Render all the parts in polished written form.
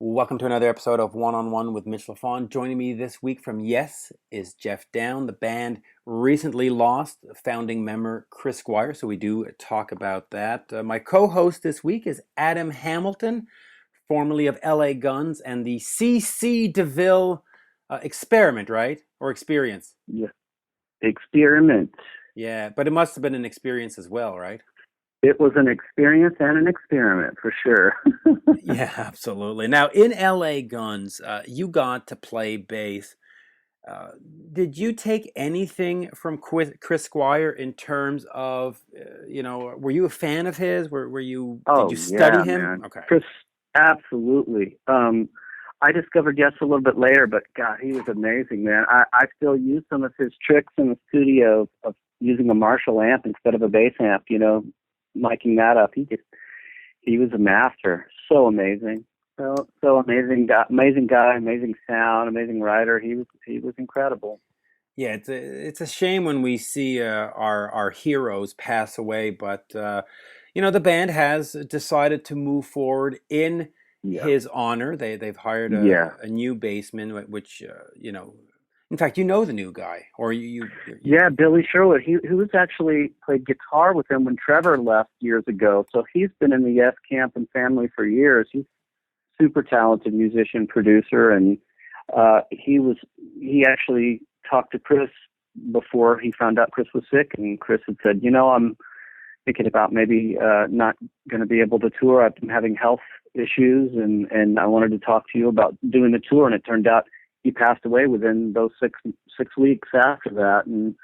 Welcome to another episode of One on One with Mitch Lafon. Joining me this week from YES is Geoff Downes. The band recently lost founding member Chris Squire, so we do talk about that. My co-host this week is Adam Hamilton, formerly of LA Guns and the DeVille Experiment, right? Or Experience. Yeah, experiment. Yeah, but it must have been an experience as well, right? It was an experience and an experiment for sure. Yeah, absolutely. Now, in LA Guns, you got to play bass. Uh, did you take anything from Chris Squire in terms of, were you a fan of his? Did you Oh study yeah, him? man. Okay. Chris, absolutely. I discovered Yes a little bit later, but God, he was amazing, man. I still use some of his tricks in the studio of using a Marshall amp instead of a bass amp. Miking that up. He was a master. So amazing. So amazing guy, amazing sound, amazing writer. He was incredible. Yeah, it's a shame when we see our heroes pass away, but the band has decided to move forward in Yeah. his honor. They've hired Yeah. a new bassman, which in fact, you know the new guy, or you Yeah, Billy Sherwood. He was actually played guitar with him when Trevor left years ago. So he's been in the Yes camp and family for years. He's super talented musician, producer, and he actually talked to Chris before he found out Chris was sick, and Chris had said, I'm thinking about maybe not going to be able to tour. I've been having health issues, and I wanted to talk to you about doing the tour. And it turned out he passed away within those six weeks after that. And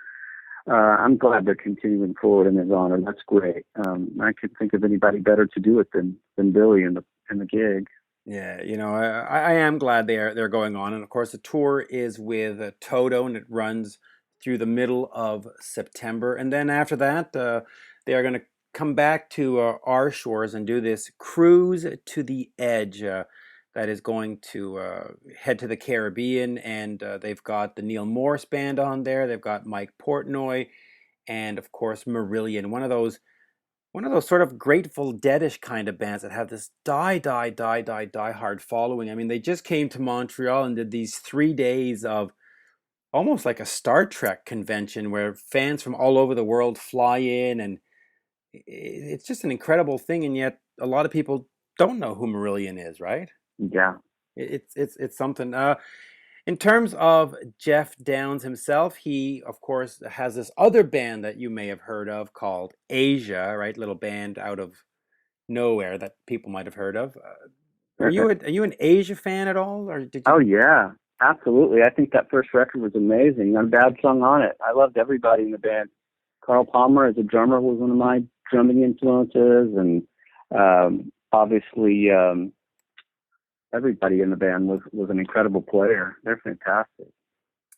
I'm glad they're continuing forward in his honor. That's great. I can't think of anybody better to do it than Billy in the gig. Yeah, I am glad they're going on, and of course the tour is with TOTO, and it runs through the middle of September, and then after that, they are going to come back to our shores and do this cruise to the edge that is going to head to the Caribbean, and they've got the Neil Morris band on there, they've got Mike Portnoy, and of course Marillion, one of those sort of Grateful Deadish kind of bands that have this die hard following. I mean, they just came to Montreal and did these 3 days of almost like a Star Trek convention where fans from all over the world fly in, and it's just an incredible thing. And yet, a lot of people don't know who Marillion is, right? Yeah. It's something. In terms of Geoff Downes himself, he, of course, has this other band that you may have heard of called Asia, right? Little band out of nowhere that people might have heard of. Are you an Asia fan at all, or did you? Oh yeah, absolutely. I think that first record was amazing. I'm bad song on it. I loved everybody in the band. Carl Palmer as a drummer was one of my drumming influences, and obviously everybody in the band was an incredible player. They're fantastic.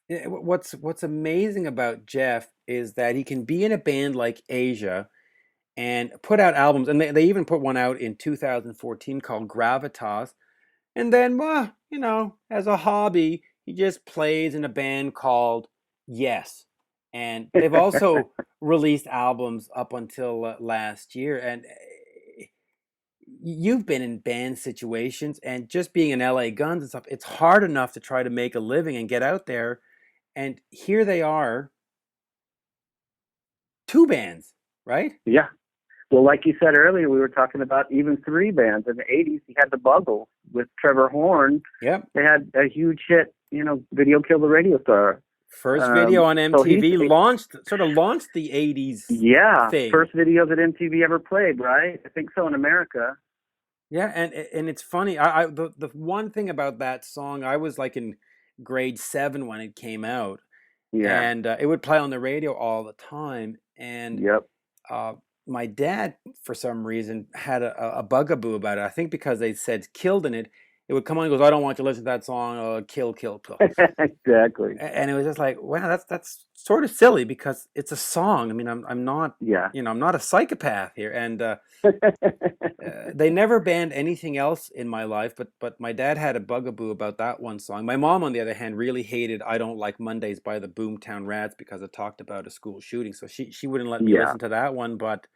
Yeah, what's amazing about Jeff is that he can be in a band like Asia and put out albums, and they even put one out in 2014 called Gravitas. And then, well, as a hobby, he just plays in a band called Yes. And they've also released albums up until last year. And you've been in band situations, and just being in LA Guns and stuff, it's hard enough to try to make a living and get out there. And here they are, two bands, right? Yeah. Well, like you said earlier, we were talking about even three bands in the '80s. You had the Buggles with Trevor Horn. Yep. They had a huge hit. Video Killed the Radio Star. First video on So he's MTV sort of launched the 80s yeah, thing. first video that MTV ever played, right? I think so in America. Yeah, and it's funny. The one thing about that song, I was like in grade 7 when it came out, Yeah. and it would play on the radio all the time. And Yep. uh, my dad, for some reason, had a bugaboo about it. I think because they said "killed" in it, it would come on and goes, "I don't want you to listen to that song. Kill, kill, kill." Exactly. And it was just like, wow, that's sort of silly because it's a song. I mean, I'm not, Yeah. I'm not a psychopath here, and they never banned anything else in my life, but my dad had a bugaboo about that one song. My mom, on the other hand, really hated "I Don't Like Mondays" by the Boomtown Rats because it talked about a school shooting, so she wouldn't let me Yeah. listen to that one. But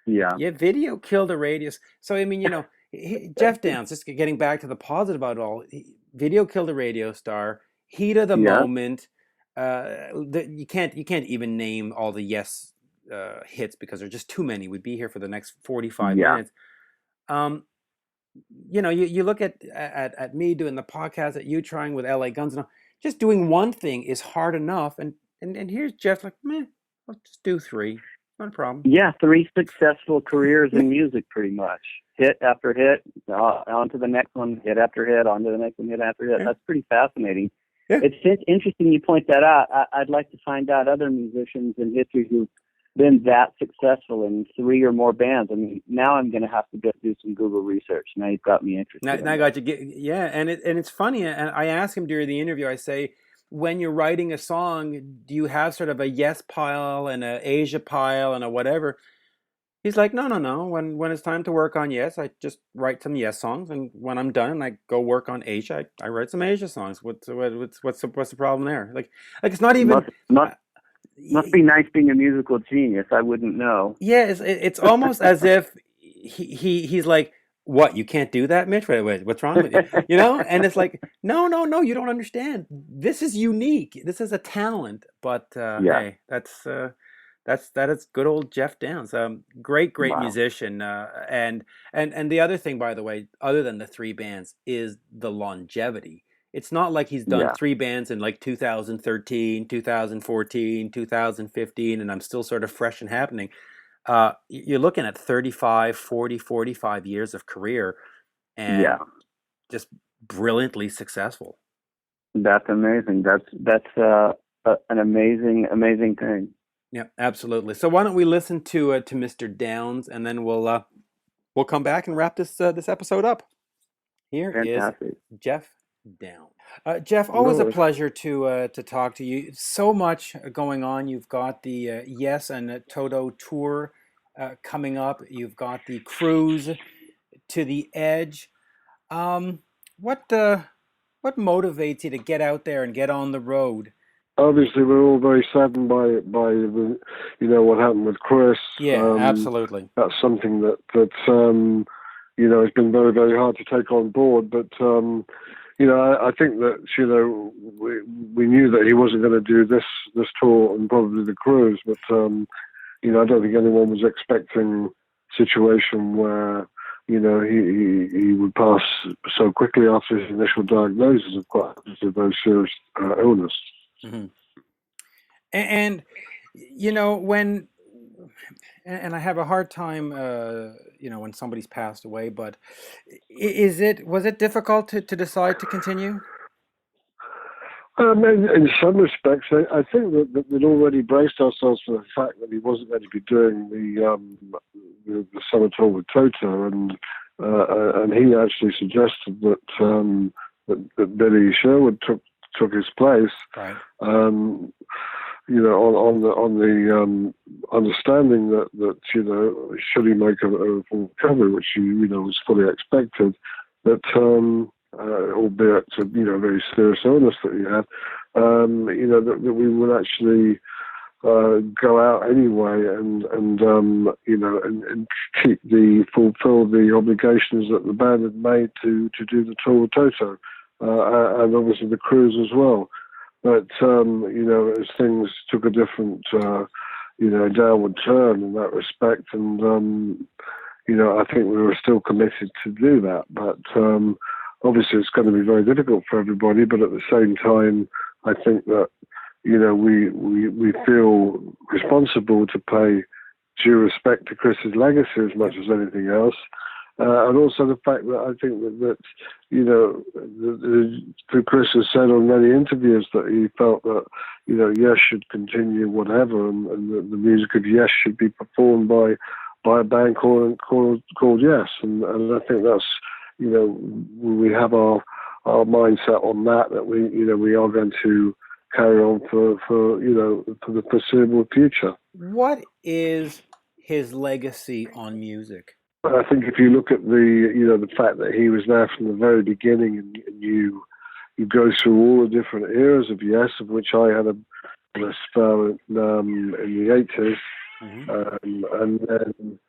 Yeah. yeah, video killed a radius. So I mean, Geoff Downes, just getting back to the positive about it all. Video killed a radio star. Heat of the Yeah, moment. You can't even name all the Yes hits because there's just too many. We'd be here for the next 45 yeah, minutes. Um, you look at me doing the podcast, at you trying with LA Guns, and all, just doing one thing is hard enough. And here's Jeff like, meh, I'll just do three. Not a problem. yeah. 3 successful careers in music, pretty much. Hit after hit, on to the next one. Hit after hit, on to the next one. Hit after hit. Yeah. That's pretty fascinating. Yeah. It's interesting you point that out. I'd like to find out other musicians in history who've been that successful in 3 or more bands. I mean, now I'm going to have to go do some Google research. Now you've got me interested. Now I got you. Yeah, and it's funny. And I asked him during the interview. I say, when you're writing a song, do you have sort of a Yes pile and a Asia pile and a whatever? He's like, no, no, no. When it's time to work on Yes, I just write some Yes songs, and when I'm done, I go work on Asia. I write some Asia songs. What's the problem there? Like it's not even. Must Uh, must be nice being a musical genius. I wouldn't know. yeah, it's almost as if he's like, what, you can't do that, Mitch? Wait, what's wrong with you? And it's like, no, no, no, you don't understand. This is unique. This is a talent. But Yeah. hey, that is good old Geoff Downes. Great Wow. musician. And the other thing, by the way, other than the three bands, is the longevity. It's not like he's done Yeah. three bands in like 2013, 2014, 2015, and I'm still sort of fresh and happening. You're looking at 35, 40, 45 years of career Yeah. and just brilliantly successful. That's amazing. That's an amazing thing. Yeah, absolutely. So why don't we listen to Mr. Downes, and then we'll come back and wrap this episode up. Here is Fantastic. Geoff Downes. Geoff, always a No, pleasure to talk to you. So much going on. You've got the Yes and TOTO tour coming up. You've got the cruise to the edge. Um, what motivates you to get out there and get on the road? obviously we're all very saddened by what happened with Chris. Yeah, absolutely. That's something that has been very, very hard to take on board. But I think that we knew that he wasn't going to do this tour and probably the cruise. But I don't think anyone was expecting a situation where he would pass so quickly after his initial diagnosis of quite a very serious illness. Mm-hmm. And when I have a hard time when somebody's passed away, but was it difficult to decide to continue? In some respects, I think that we'd already braced ourselves for the fact that he wasn't going to be doing the summer tour with TOTO, and he actually suggested that Billy Sherwood took his place. Right. On the understanding that should he make a full recovery, which was fully expected, that albeit a very serious illness that he had, that we would actually go out anyway and fulfill the obligations that the band had made to do the tour with TOTO, and obviously the cruise as well. But as things took a different downward turn in that respect, and I think we were still committed to do that. But obviously it's going to be very difficult for everybody. But at the same time, I think that we feel responsible to pay due respect to Chris's legacy as much as anything else. And also the fact that I think that Chris has said on many interviews that he felt that Yes should continue whatever, and the music of Yes should be performed by a band called Yes, and I think that's we have our mindset on that we are going to carry on for the foreseeable future. What is his legacy on music? I think if you look at the fact that he was there from the very beginning, and you go through all the different eras of Yes, of which I had a spell in the 80s, Mm-hmm. and then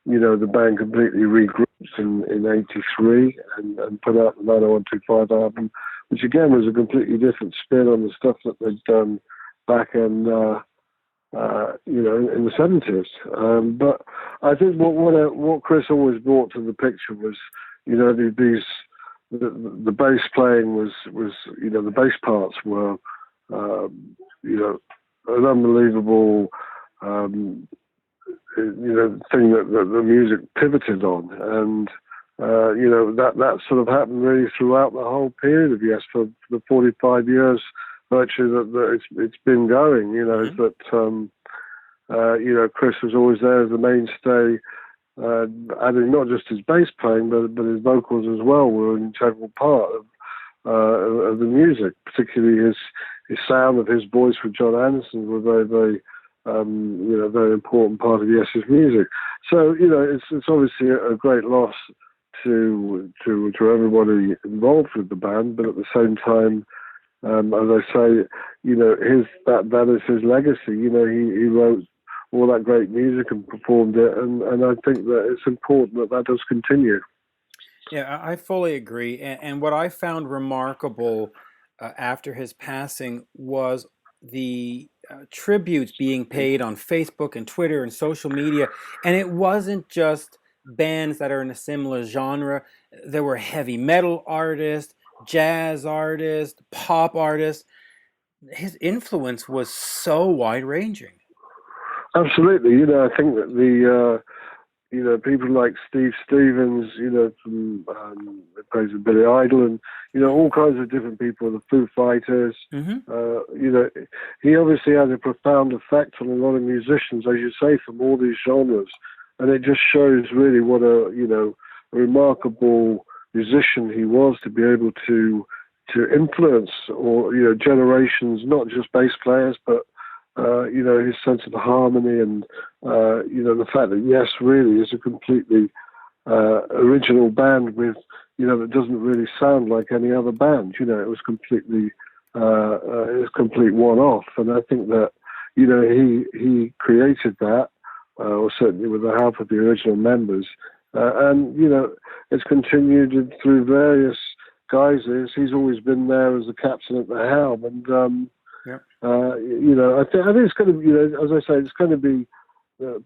the band completely regrouped in '83 and put out the 90125 album, which again was a completely different spin on the stuff that they'd done back in in the '70s. But I think what Chris always brought to the picture was, the bass playing was the bass parts were an unbelievable thing that the music pivoted on, and that sort of happened really throughout the whole period of YES for the 45 years virtually that it's been going. That Chris was always there as the mainstay, adding not just his bass playing but his vocals as well were an integral part of the music, particularly his sound of his voice with John Anderson were very, very very important part of YES's music. So it's obviously a great loss to everybody involved with the band, but at the same time, as I say, that is his legacy. He wrote all that great music and performed it, and I think that it's important that does continue. Yeah, I fully agree. And what I found remarkable after his passing was the tributes being paid on Facebook and Twitter and social media. And it wasn't just bands that are in a similar genre. There were heavy metal artists, jazz artists, pop artists. His influence was so wide-ranging. Absolutely. I think that the people like Steve Stevens, from plays with Billy Idol, and all kinds of different people, the Foo Fighters. Mm-hmm. He obviously had a profound effect on a lot of musicians, as you say, from all these genres, and it just shows really what a remarkable musician he was to be able to influence generations, not just bass players, but his sense of harmony and, the fact that YES really is a completely original band with, that doesn't really sound like any other band. It was completely, it was a complete one-off. And I think that, he created that, or certainly with the help of the original members. And it's continued through various guises. He's always been there as the captain at the helm. And, I think it's going to be, as I say, it's going to be,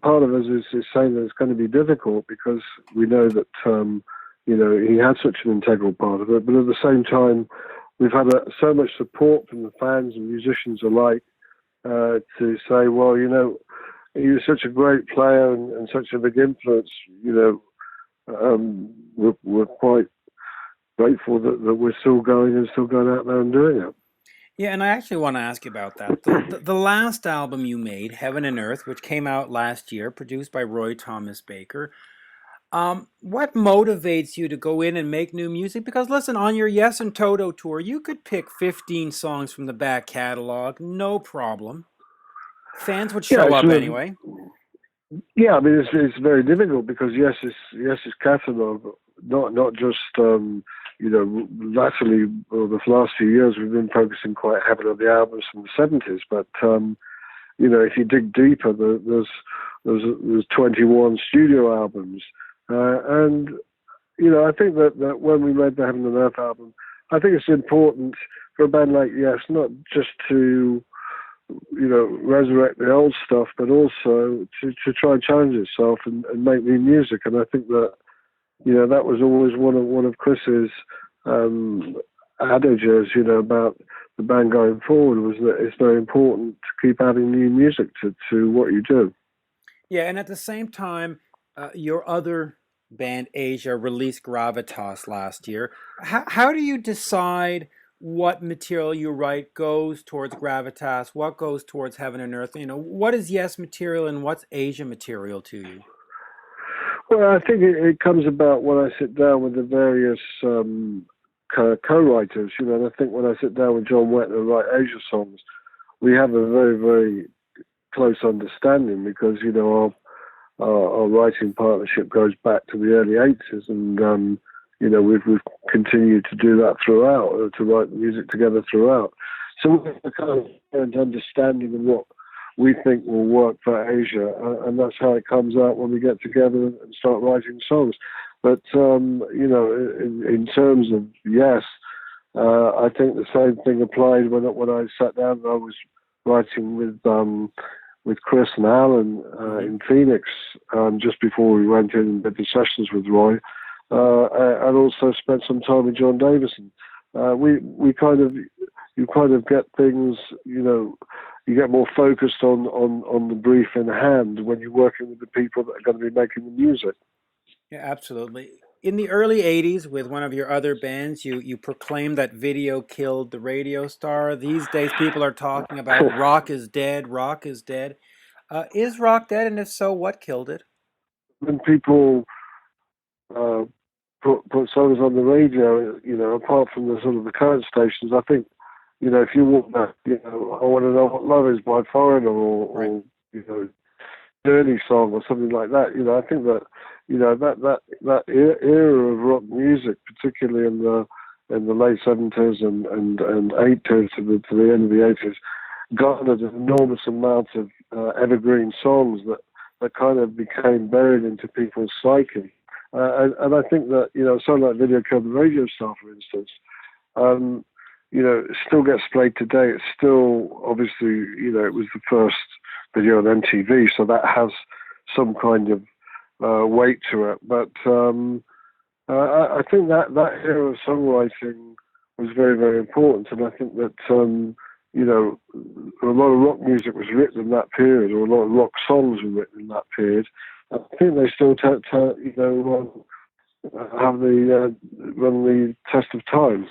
part of us is saying that it's going to be difficult because we know that, he had such an integral part of it. But at the same time, we've had so much support from the fans and musicians alike to say, well, he was such a great player and such a big influence, we're quite grateful that we're still going out there and doing it. Yeah, and I actually want to ask you about that. The last album you made, Heaven and Earth, which came out last year, produced by Roy Thomas Baker. What motivates you to go in and make new music? Because listen, on your YES and TOTO tour, you could pick 15 songs from the back catalog, no problem. Fans would show up anyway. Yeah, I mean it's very difficult because YES's catalog, not just latterly, or the last few years, we've been focusing quite heavily on the albums from the '70s. But if you dig deeper, there's 21 studio albums, and I think that when we made the Heaven and Earth album, I think it's important for a band like YES not just to resurrect the old stuff, but also to try and challenge itself and make new music. And I think that that was always one of Chris's adages, about the band going forward, was that it's very important to keep adding new music to what you do. Yeah, and at the same time, your other band, Asia, released Gravitas last year. How do you decide what material you write goes towards Gravitas, what goes towards Heaven and Earth? What is YES material and what's Asia material to you? Well, I think it comes about when I sit down with the various co-writers, and I think when I sit down with John Wetton and write Asia songs, we have a very, very close understanding because, our writing partnership goes back to the early 80s, and, we've continued to do that throughout, to write music together throughout. So we have a kind of current understanding of what we think will work for Asia, and that's how it comes out when we get together and start writing songs. But in terms of Yes, I think the same thing applied when I sat down and I was writing with Chris and Alan in Phoenix just before we went in and did the sessions with Roy, and also spent some time with John Davison. You kind of get things, you get more focused on the brief in hand when you're working with the people that are going to be making the music. Yeah, absolutely. In the early 80s, with one of your other bands, you proclaimed that video killed the radio star. These days, people are talking about rock is dead, rock is dead. Is rock dead? And if so, what killed it? When people put songs on the radio, apart from the sort of the current stations, I think, if you walk back, I Want to Know What Love Is by Foreigner or Journey song or something like that, I think that, that era of rock music, particularly in the late 70s and 80s to the end of the 80s, garnered an enormous amount of evergreen songs that kind of became buried into people's psyche. And I think that, something like Video Killed the Radio Star, for instance, it still gets played today. It's still, obviously, it was the first video on MTV, so that has some kind of weight to it. But I think that era of songwriting was very, very important. And I think that, a lot of rock music was written in that period, or a lot of rock songs were written in that period. I think they still have run the test of time.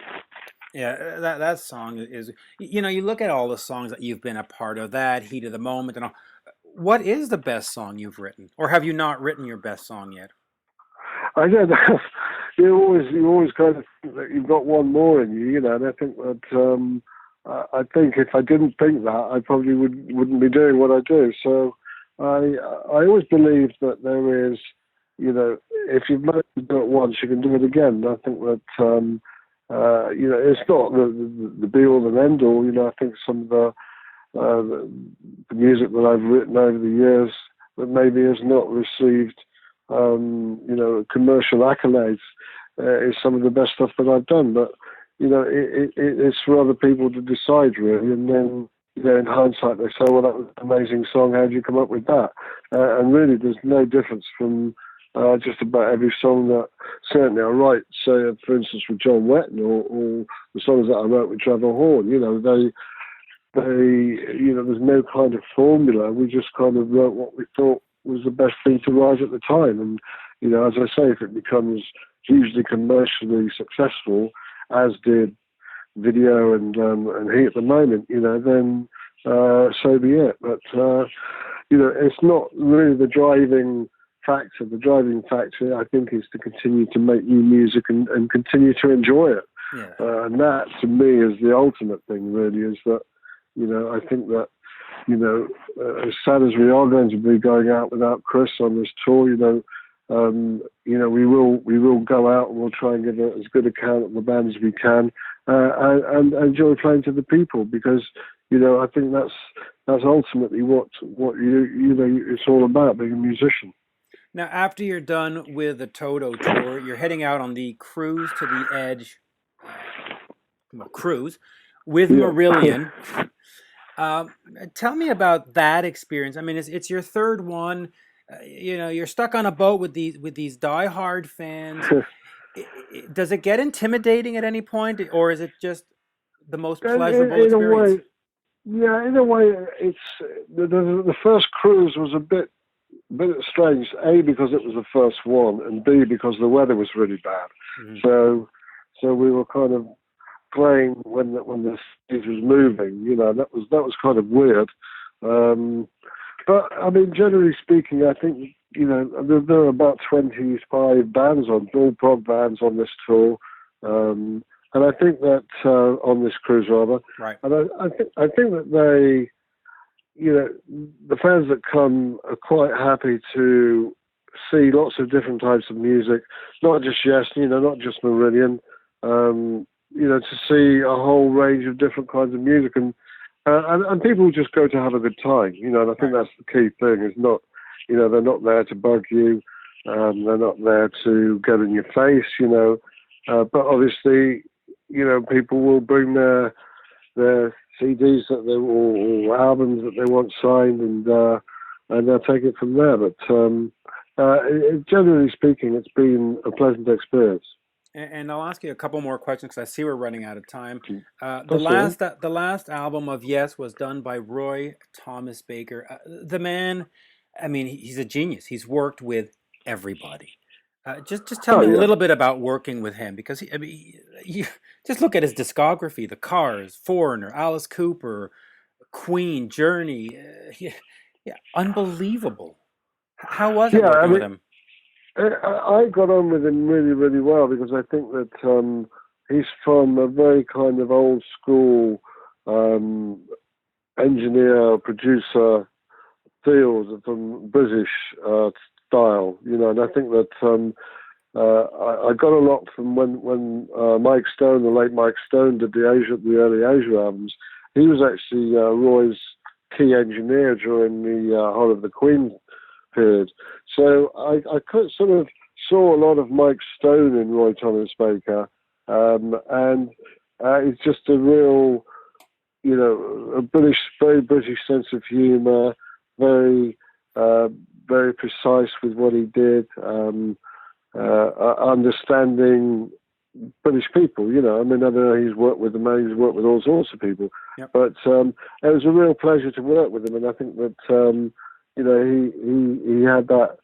Yeah, that song is, you look at all the songs that you've been a part of, that Heat of the Moment and all. What is the best song you've written? Or have you not written your best song yet? I don't know. You always kind of think that you've got one more in you, and I think that, I think if I didn't think that, I probably wouldn't be doing what I do. So I always believe that there is, if you've managed to do it once, you can do it again. I think that, it's not the be-all and end-all. I think some of the music that I've written over the years that maybe has not received, commercial accolades is some of the best stuff that I've done. But, it's for other people to decide, really. And then, in hindsight, they say, well, that was an amazing song. How did you come up with that? And really, there's no difference from just about every song that certainly I write, say, for instance, with John Wetton or the songs that I wrote with Trevor Horn. They there's no kind of formula. We just kind of wrote what we thought was the best thing to write at the time. And, as I say, if it becomes hugely commercially successful, as did Video and Heat at the Moment, then so be it. But, it's not really the driving factor. The driving factor, I think, is to continue to make new music and continue to enjoy it. Yeah. And that, to me, is the ultimate thing, really, is that, I think that, as sad as we are going to be going out without Chris on this tour, we will go out and we'll try and give as good account of the band as we can, and enjoy playing to the people, because, I think that's ultimately what it's all about, being a musician. Now, after you're done with the TOTO tour, you're heading out on the Cruise to the Edge cruise with Marillion. Tell me about that experience. I mean, it's your third one. You're stuck on a boat with these diehard fans. Does it get intimidating at any point, or is it just the most pleasurable experience? In a way, it's the first cruise was a bit strange. A, because it was the first one, and B, because the weather was really bad. Mm-hmm. So we were kind of playing when the stage was moving. That was kind of weird. But I mean, generally speaking, I think there are about 25 bands all PROG bands on this tour, and I think that on this cruise rather. Right. And I think that they, the fans that come are quite happy to see lots of different types of music, not just Yes, not just Marillion, to see a whole range of different kinds of music, and people just go to have a good time, and I think that's the key thing, is not, they're not there to bug you. They're not there to get in your face, but obviously, people will bring their CDs or albums that they want signed, and they'll take it from there. But generally speaking, it's been a pleasant experience. And I'll ask you a couple more questions because I see we're running out of time. That's The last album of Yes was done by Roy Thomas Baker. The man, I mean, he's a genius. He's worked with everybody. Just tell me a little bit about working with him, because you just look at his discography: The Cars, Foreigner, Alice Cooper, Queen, Journey. Yeah, unbelievable. How was it working with him? I got on with him really, really well, because I think that he's from a very kind of old school engineer, producer field, from British style, and I think that I got a lot from when Mike Stone, the late Mike Stone, did the early Asia albums. He was actually Roy's key engineer during the whole of the Queen period. So I sort of saw a lot of Mike Stone in Roy Thomas Baker, and it's just a real, a very British sense of humour, very precise with what he did, understanding British people. I don't know, he's worked with he's worked with all sorts of people, yep. But it was a real pleasure to work with him, and I think that he had that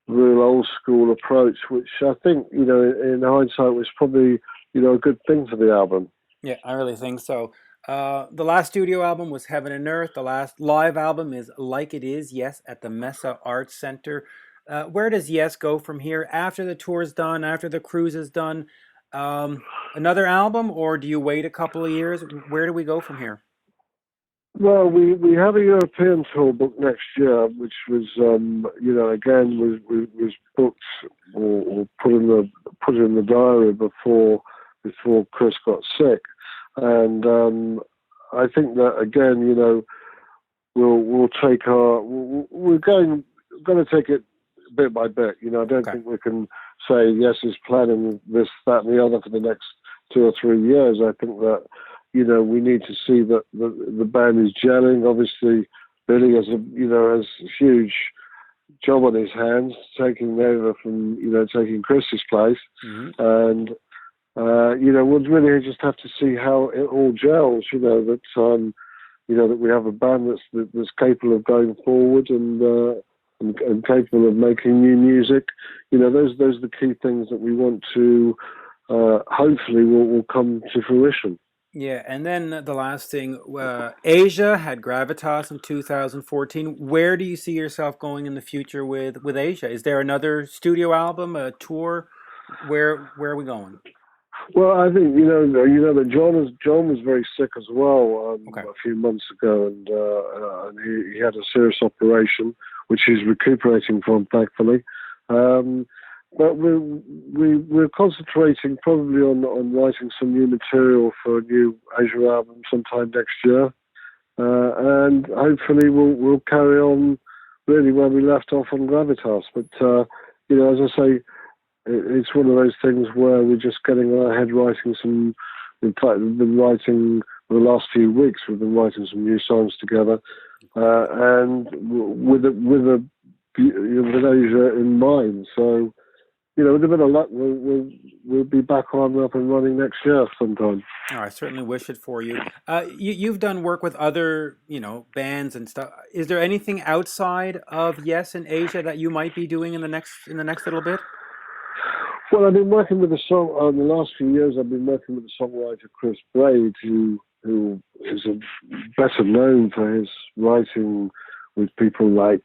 real old school approach, which I think, in hindsight was probably, a good thing for the album. Yeah, I really think so. The last studio album was Heaven and Earth. The last live album is Like It Is, Yes, at the Mesa Arts Center. Where does Yes go from here after the tour's done, after the cruise is done? Another album, or do you wait a couple of years? Where do we go from here? Well, we have a European tour booked next year, which was, again, was booked or put in the diary before Chris got sick, and I think that again, we'll take we're going to take it bit by bit. I don't think we can say Yes is planning this, that, and the other for the next 2 or 3 years. I think that, we need to see that the band is gelling. Obviously, Billy has a huge job on his hands, taking over from, taking Chris's place. Mm-hmm. And, we'll really just have to see how it all gels, that we have a band that's capable of going forward and capable of making new music. Those are the key things that we want to, hopefully will come to fruition. Yeah, and then the last thing, Asia had Gravitas in 2014. Where do you see yourself going in the future with Asia? Is there another studio album, a tour? Where are we going? Well, I think that John was very sick as well a few months ago, and he had a serious operation, which he's recuperating from, thankfully. But we're concentrating probably on writing some new material for a new Asia album sometime next year, and hopefully we'll carry on really where we left off on Gravitas. But as I say, it's one of those things where we're just getting our head writing some. In fact, we've been writing for the last few weeks. We've been writing some new songs together, and with Asia in mind. So. With a bit of luck, we'll be back on up and running next year sometime. Oh, I certainly wish it for you. You've done work with other, bands and stuff. Is there anything outside of Yes in Asia that you might be doing in the next little bit? Well, I've been working with the last few years. I've been working with the songwriter Chris Braid, who is better known for his writing with people like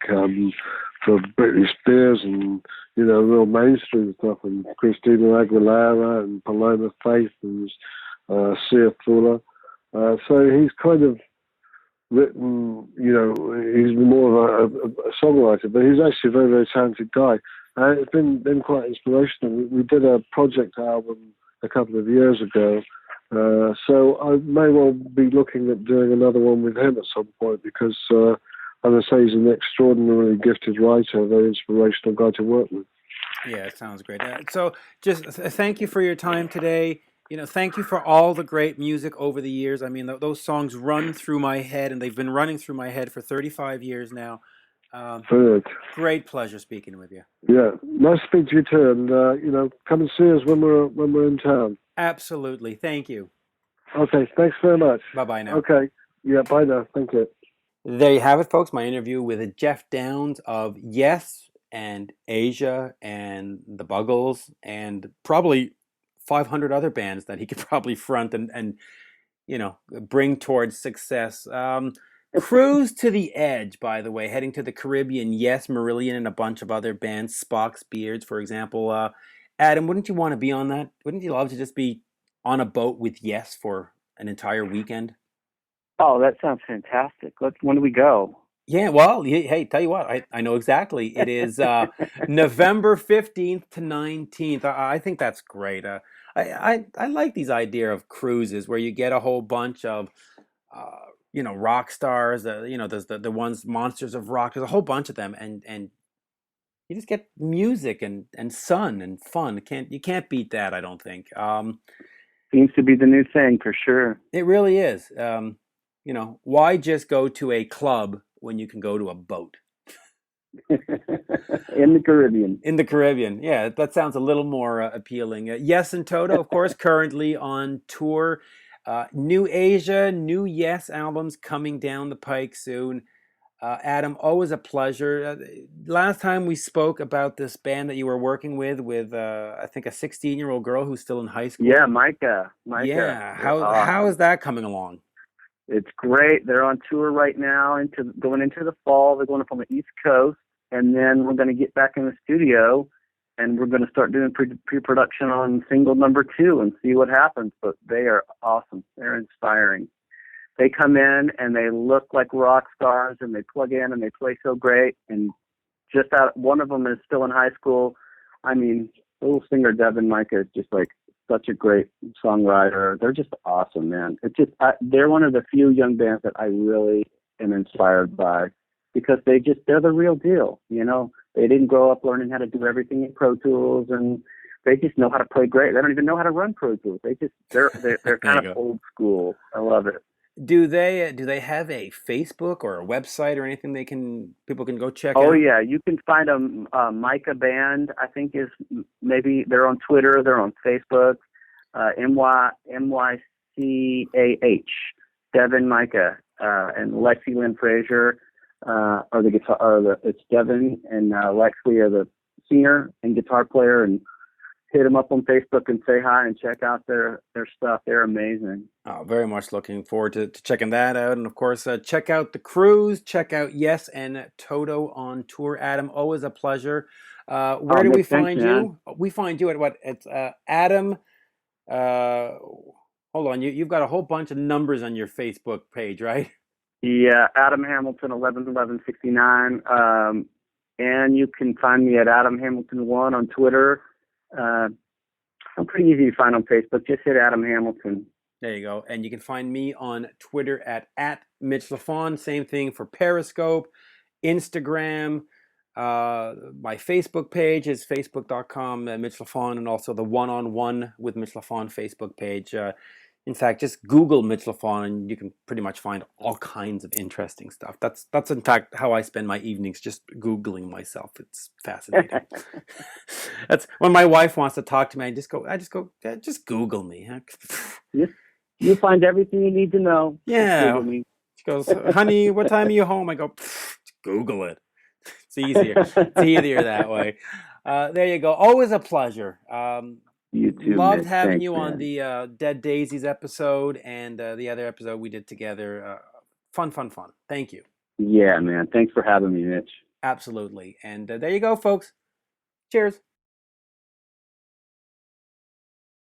for Britney Spears and real mainstream stuff, and Christina Aguilera and Paloma Faith and Sia Fula. So he's kind of written, he's more of a songwriter, but he's actually a very, very talented guy. It's been quite inspirational. We did a project album a couple of years ago, so I may well be looking at doing another one with him at some point, because as I say, he's an extraordinarily gifted writer, a very inspirational guy to work with. Yeah, it sounds great. So just thank you for your time today. Thank you for all the great music over the years. I mean, those songs run through my head, and they've been running through my head for 35 years now. Brilliant. Great pleasure speaking with you. Yeah, nice to speak to you too, and come and see us when we're in town. Absolutely. Thank you. Okay, thanks very much. Bye-bye now. Okay, yeah, bye now. Thank you. There you have it, folks. My interview with Geoff Downes of YES and Asia and the Buggles and probably 500 other bands that he could probably front and bring towards success. Cruise to the Edge, by the way, heading to the Caribbean. Yes, Marillion and a bunch of other bands, Spock's Beards, for example. Adam, wouldn't you want to be on that? Wouldn't you love to just be on a boat with Yes for an entire weekend? Oh, that sounds fantastic. When do we go? Yeah, well, hey, tell you what, I know exactly. It is November 15th to 19th. I think that's great. I like these idea of cruises where you get a whole bunch of rock stars. There's the ones Monsters of Rock. There's a whole bunch of them, and you just get music and sun and fun. You can't beat that, I don't think. Seems to be the new thing for sure. It really is. Why just go to a club when you can go to a boat? In the Caribbean. In the Caribbean, yeah, that sounds a little more appealing. Yes and Toto, of course, currently on tour. New Asia, new Yes albums coming down the pike soon. Adam, always a pleasure. Last time we spoke about this band that you were working with I think a 16-year-old girl who's still in high school. Yeah, Micah. Yeah, how is that coming along? It's great. They're on tour right now, going into the fall. They're going up on the East Coast, and then we're going to get back in the studio, and we're going to start doing pre-production on single number 2 and see what happens. But they are awesome. They're inspiring. They come in and they look like rock stars, and they plug in and they play so great. And one of them is still in high school. I mean, little singer Devin Micah is just like such a great songwriter. They're just awesome, man. They're one of the few young bands that I really am inspired by because they're the real deal. They didn't grow up learning how to do everything in Pro Tools, and they just know how to play great. They don't even know how to run Pro Tools. They're kind of old school. I love it. Do they have a Facebook or a website or anything people can go check out? Oh yeah, you can find them. Micah Band, I think, is maybe they're on Twitter. They're on Facebook. MYCAH, Devin Micah, and Lexi Lynn Frazier are the guitar. It's Devin and Lexi are the singer and guitar player, and hit them up on Facebook and say hi and check out their stuff. They're amazing. Oh, very much looking forward to checking that out. And of course, check out the cruise, check out Yes and Toto on tour. Adam, always a pleasure. Where do we find you? We find you at what? It's Adam. Hold on, you've got a whole bunch of numbers on your Facebook page, right? Yeah, Adam Hamilton 111169. And you can find me at Adam Hamilton 1 on Twitter. I'm pretty easy to find on Facebook. Just hit Adam Hamilton. There you go. And you can find me on Twitter at Mitch Lafon. Same thing for Periscope, Instagram. My Facebook page is facebook.com Mitch Lafon, and also the One-on-One with Mitch Lafon Facebook page. In fact, just Google Mitch Lafon and you can pretty much find all kinds of interesting stuff. That's in fact how I spend my evenings, just Googling myself. It's fascinating. That's when my wife wants to talk to me. I just go, just Google me. You'll find everything you need to know. Yeah. She goes, honey, what time are you home? I go, Google it. It's easier. It's easier that way. There you go. Always a pleasure. You too. Loved Mitch. having Thanks, you on man. the Dead Daisies episode and the other episode we did together. Fun. Thank you. Yeah, man. Thanks for having me, Mitch. Absolutely. And there you go, folks. Cheers.